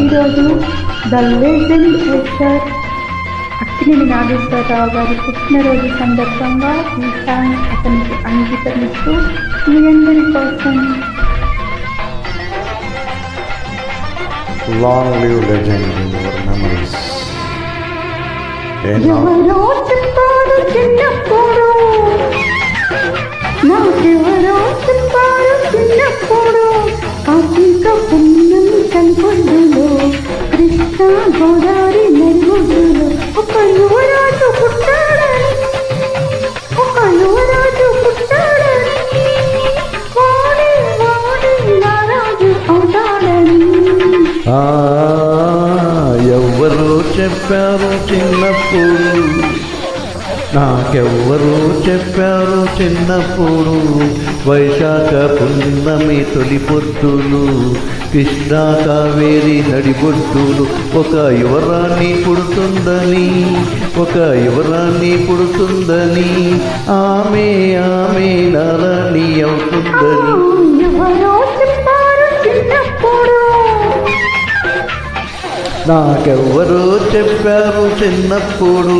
ఈరోజు the legend actor Akkineni Nageswara Rao గారి పుట్టినరోజు సందర్భంగా ఈ సాంగ్ అతనికి అంకితమిస్తూ మీ అందరి కోసం. Long live legend in your memories. ఎవరో చెప్పారు చిన్నప్పుడు, నాకెవరో చెప్పారు చిన్నప్పుడు, ఆశిక పుణ్యం కనుకొండులో కృష్ణ గోదావరి నడిగొడ్డులో ఒక యువరాజు పుట్టాడని, ఒక యువరాజు పుట్టాడని, వాడి వాడి నారాజు అవుతాడని. ఎవ్వరో చెప్పారు చిన్నప్పుడు, నాకెవ్వరూ చెప్పారు చిన్నప్పుడు, వైశాఖ పున్నమి తొలి పొద్దులు, కృష్ణా కావేరి నడిబొడ్డులు, ఒక యువరాణి పుడుతుందని, ఒక యువరాణి పుడుతుందని, ఆమె ఆమె నారాణి అవుతుందని. నాకెవ్వరూ చెప్పారు చిన్నప్పుడు.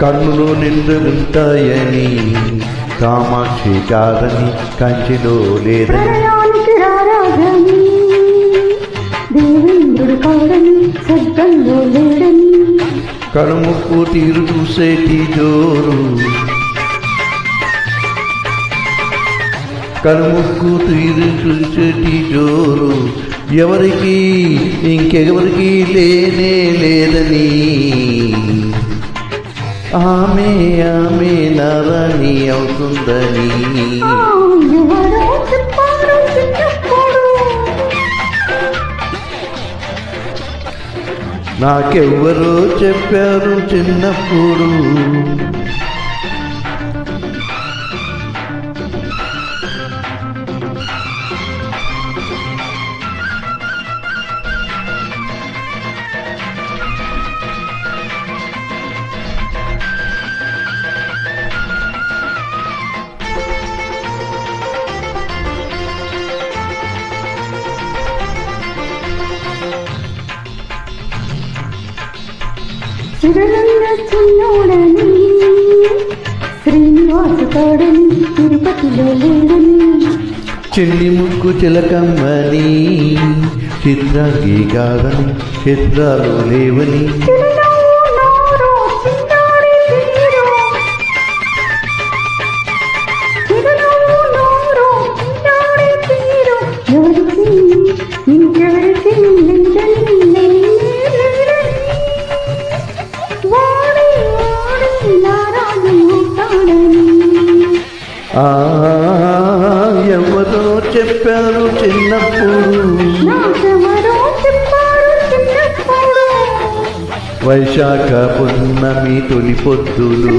కన్నులు నిండు ఉంటాయని, కామాక్షి కాదని కంచిలో లేదని, దేవేంద్రుడు కాడని స్వర్గంలో లేడని, కనుముక్కు తీరు చూసేటి జోరు, కనుముక్కు తీరు చూసేటి జోరు, ఎవరికి ఇంకెవరికి లేనే లేదని, ఆమె ఆమె నారాణి అవుతుందని. నాకెవ్వరో చెప్పారు చిన్నప్పుడు. తిరుమల చిన్నోడని, శ్రీనివాసు కాడని తిరుపతిలో లేడని, చిన్ని ముక్కు చిలకమ్మని, చిత్రాంగి కాదని చిత్రాలు లేవని, ఇంకెవరికి లేదని, ఎవరో చెప్పారు చిన్నప్పుడు, వైశాఖ పున్నమి తొలి పొద్దులు,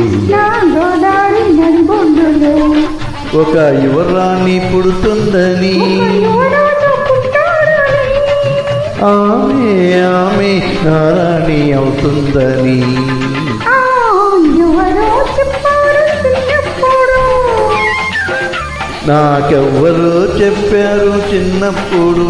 ఒక యువరాణి పుడుతుందని, ఆమె ఆమె నారాణి అవుతుందని. నాకెవ్వరో చెప్పారు చిన్నప్పుడు.